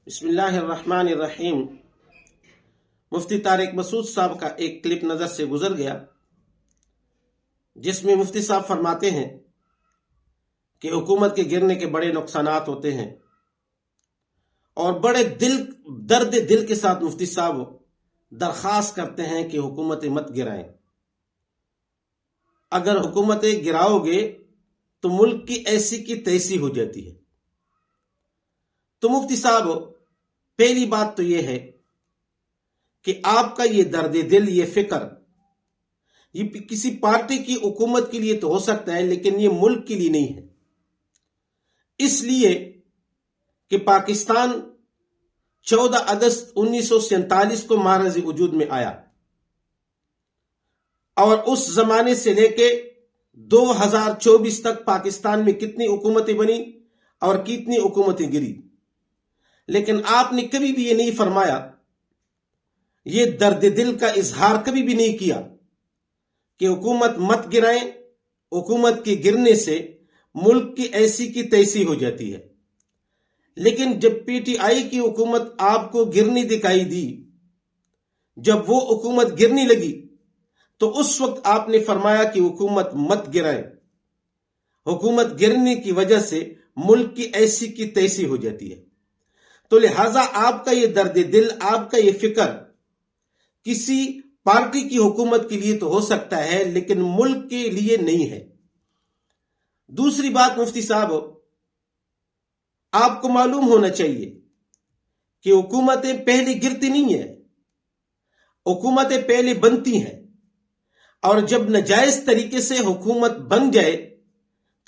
بسم اللہ الرحمن الرحیم۔ مفتی طارق مسعود صاحب کا ایک کلپ نظر سے گزر گیا جس میں مفتی صاحب فرماتے ہیں کہ حکومت کے گرنے کے بڑے نقصانات ہوتے ہیں اور بڑے درد دل کے ساتھ مفتی صاحب درخواست کرتے ہیں کہ حکومتیں مت گرائیں۔ اگر حکومتیں گراؤ گے تو ملک کی ایسی کی تیسی ہو جاتی ہے۔ تو مفتی صاحب پہلی بات تو یہ ہے کہ آپ کا یہ درد دل، یہ فکر، یہ کسی پارٹی کی حکومت کے لیے تو ہو سکتا ہے لیکن یہ ملک کے لیے نہیں ہے، اس لیے کہ پاکستان 14 اگست 1947 کو معرض وجود میں آیا اور اس زمانے سے لے کے 2024 تک پاکستان میں کتنی حکومتیں بنی اور کتنی حکومتیں گری، لیکن آپ نے کبھی بھی یہ نہیں فرمایا، یہ درد دل کا اظہار کبھی بھی نہیں کیا کہ حکومت مت گرائیں، حکومت کے گرنے سے ملک کی ایسی کی تیسی ہو جاتی ہے۔ لیکن جب پی ٹی آئی کی حکومت آپ کو گرنی دکھائی دی، جب وہ حکومت گرنے لگی تو اس وقت آپ نے فرمایا کہ حکومت مت گرائیں، حکومت گرنے کی وجہ سے ملک کی ایسی کی تیسی ہو جاتی ہے۔ تو لہٰذا آپ کا یہ درد دل، آپ کا یہ فکر کسی پارٹی کی حکومت کے لیے تو ہو سکتا ہے لیکن ملک کے لیے نہیں ہے۔ دوسری بات مفتی صاحب، آپ کو معلوم ہونا چاہیے کہ حکومتیں پہلے گرتی نہیں ہیں، حکومتیں پہلے بنتی ہیں، اور جب ناجائز طریقے سے حکومت بن جائے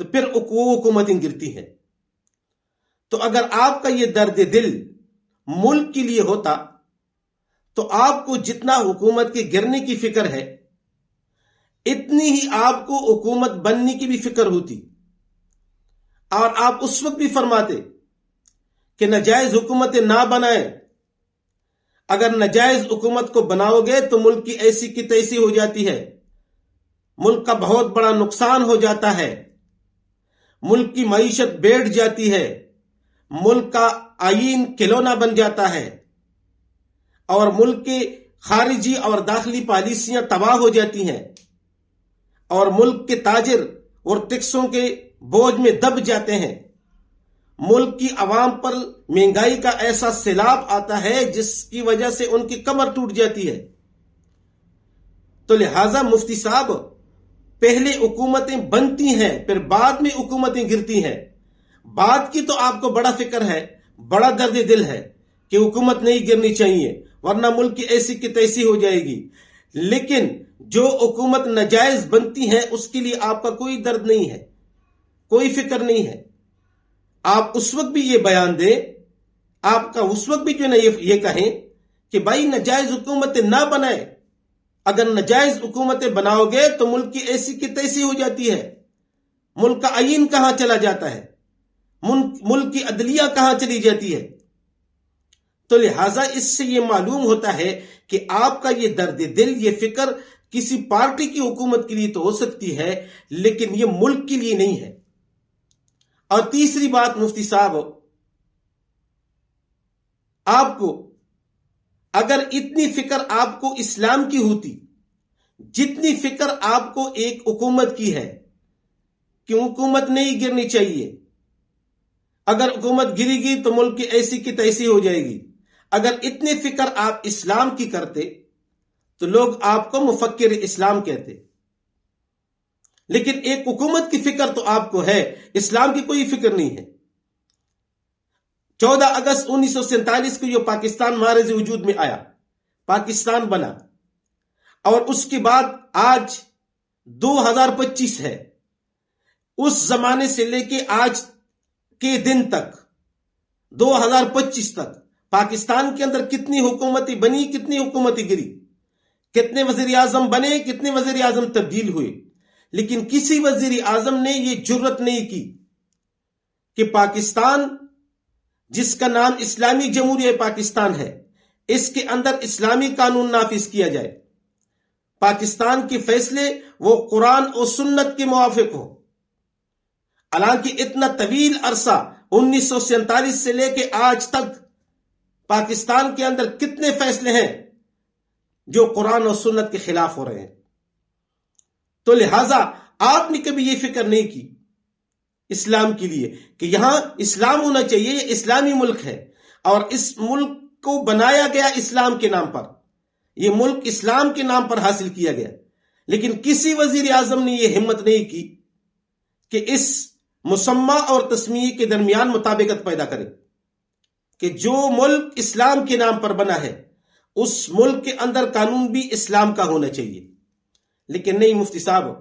تو پھر وہ حکومتیں گرتی ہیں۔ تو اگر آپ کا یہ درد دل ملک کے لیے ہوتا تو آپ کو جتنا حکومت کے گرنے کی فکر ہے اتنی ہی آپ کو حکومت بننے کی بھی فکر ہوتی، اور آپ اس وقت بھی فرماتے کہ ناجائز حکومتیں نہ بنائیں، اگر ناجائز حکومت کو بناؤ گے تو ملک کی ایسی کی تیسی ہو جاتی ہے، ملک کا بہت بڑا نقصان ہو جاتا ہے، ملک کی معیشت بیٹھ جاتی ہے، ملک کا آئین کھلونا بن جاتا ہے، اور ملک کی خارجی اور داخلی پالیسیاں تباہ ہو جاتی ہیں، اور ملک کے تاجر اور ٹیکسوں کے بوجھ میں دب جاتے ہیں، ملک کی عوام پر مہنگائی کا ایسا سیلاب آتا ہے جس کی وجہ سے ان کی کمر ٹوٹ جاتی ہے۔ تو لہٰذا مفتی صاحب، پہلے حکومتیں بنتی ہیں پھر بعد میں حکومتیں گرتی ہیں، بعد کی تو آپ کو بڑا فکر ہے، بڑا درد دل ہے کہ حکومت نہیں گرنی چاہیے ورنہ ملک کی ایسی کی تیسی ہو جائے گی، لیکن جو حکومت ناجائز بنتی ہے اس کے لیے آپ کا کوئی درد نہیں ہے، کوئی فکر نہیں ہے۔ آپ اس وقت بھی یہ بیان دیں، آپ کا اس وقت بھی جو نا یہ کہیں کہ بھائی ناجائز حکومتیں نہ بنائیں، اگر ناجائز حکومتیں بناؤ گے تو ملک کی ایسی کی تیسی ہو جاتی ہے، ملک کا آئین کہاں چلا جاتا ہے، ملک کی عدلیہ کہاں چلی جاتی ہے۔ تو لہٰذا اس سے یہ معلوم ہوتا ہے کہ آپ کا یہ درد دل، یہ فکر کسی پارٹی کی حکومت کے لیے تو ہو سکتی ہے لیکن یہ ملک کے لیے نہیں ہے۔ اور تیسری بات مفتی صاحب، آپ کو اگر اتنی فکر آپ کو اسلام کی ہوتی جتنی فکر آپ کو ایک حکومت کی ہے کہ حکومت نہیں گرنی چاہیے، اگر حکومت گری گی تو ملک کی ایسی کی تیسی ہو جائے گی، اگر اتنی فکر آپ اسلام کی کرتے تو لوگ آپ کو مفکر اسلام کہتے، لیکن ایک حکومت کی فکر تو آپ کو ہے، اسلام کی کوئی فکر نہیں ہے۔ 14 اگست 1947 کو یہ پاکستان معرض وجود میں آیا، پاکستان بنا، اور اس کے بعد آج 2025 ہے، اس زمانے سے لے کے آج کے دن تک 2025 تک پاکستان کے اندر کتنی حکومتیں بنی، کتنی حکومتیں گری، کتنے وزیر اعظم بنے، کتنے وزیر اعظم تبدیل ہوئے، لیکن کسی وزیر اعظم نے یہ جرت نہیں کی کہ پاکستان جس کا نام اسلامی جمہوریہ پاکستان ہے اس کے اندر اسلامی قانون نافذ کیا جائے، پاکستان کے فیصلے وہ قرآن اور سنت کے موافق ہو۔ حالانکہ اتنا طویل عرصہ 1947 سے لے کے آج تک پاکستان کے اندر کتنے فیصلے ہیں جو قرآن اور سنت کے خلاف ہو رہے ہیں. تو لہٰذا آپ نے کبھی یہ فکر نہیں کی اسلام کے لیے کہ یہاں اسلام ہونا چاہیے، یہ اسلامی ملک ہے اور اس ملک کو بنایا گیا اسلام کے نام پر، یہ ملک اسلام کے نام پر حاصل کیا گیا. لیکن کسی وزیر اعظم نے یہ ہمت نہیں کی کہ اس مسمى اور تسمیے کے درمیان مطابقت پیدا کرے کہ جو ملک اسلام کے نام پر بنا ہے اس ملک کے اندر قانون بھی اسلام کا ہونا چاہیے. لیکن نہیں مفتی صاحب،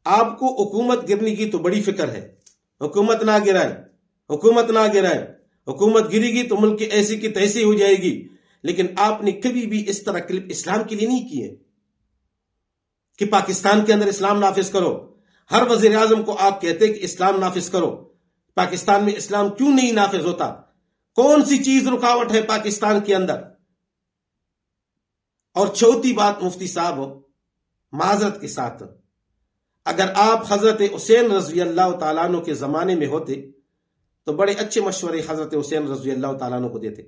آپ کو حکومت گرنے کی تو بڑی فکر ہے، حکومت نہ گرائے، حکومت نہ گرائے، حکومت گری گی تو ملک کی ایسی کی تیسی ہو جائے گی. لیکن آپ نے کبھی بھی اس طرح کلپ اسلام کے لیے نہیں کی ہے کہ پاکستان کے اندر اسلام نافذ کرو. ہر وزیر اعظم کو آپ کہتے کہ اسلام نافذ کرو. پاکستان میں اسلام کیوں نہیں نافذ ہوتا؟ کون سی چیز رکاوٹ ہے پاکستان کے اندر؟ اور چوتھی بات مفتی صاحب، معذرت کے ساتھ، اگر آپ حضرت حسین رضی اللہ تعالیٰ عنہ کے زمانے میں ہوتے تو بڑے اچھے مشورے حضرت حسین رضی اللہ تعالیٰ عنہ کو دیتے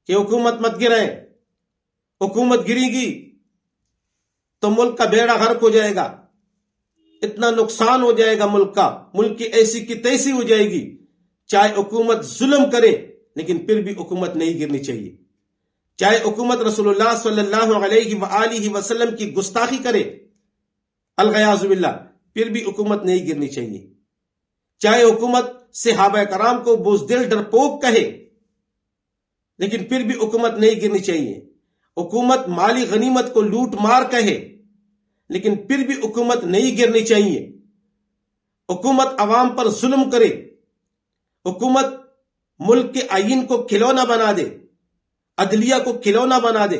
کہ حکومت مت گرائیں، حکومت گری گی تو ملک کا بیڑا غرق ہو جائے گا، اتنا نقصان ہو جائے گا ملک کا، ملک کی ایسی کی تیسی ہو جائے گی. چاہے حکومت ظلم کرے لیکن پھر بھی حکومت نہیں گرنی چاہیے. چاہے حکومت رسول اللہ صلی اللہ علیہ وآلہ وسلم کی گستاخی کرے الغیاذ باللہ، پھر بھی حکومت نہیں گرنی چاہیے. چاہے حکومت صحابہ کرام کو بزدل ڈرپوک کہے لیکن پھر بھی حکومت نہیں گرنی چاہیے. حکومت مالی غنیمت کو لوٹ مار کہے لیکن پھر بھی حکومت نہیں گرنی چاہیے. حکومت عوام پر ظلم کرے، حکومت ملک کے آئین کو کھلونا بنا دے، عدلیہ کو کھلونا بنا دے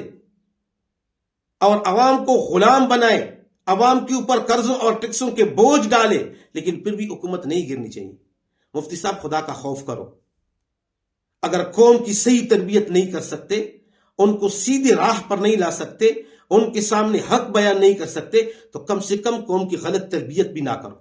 اور عوام کو غلام بنائے، عوام کے اوپر قرضوں اور ٹیکسوں کے بوجھ ڈالے، لیکن پھر بھی حکومت نہیں گرنی چاہیے. مفتی صاحب خدا کا خوف کرو. اگر قوم کی صحیح تربیت نہیں کر سکتے، ان کو سیدھی راہ پر نہیں لا سکتے، ان کے سامنے حق بیان نہیں کر سکتے، تو کم سے کم قوم کی غلط تربیت بھی نہ کرو.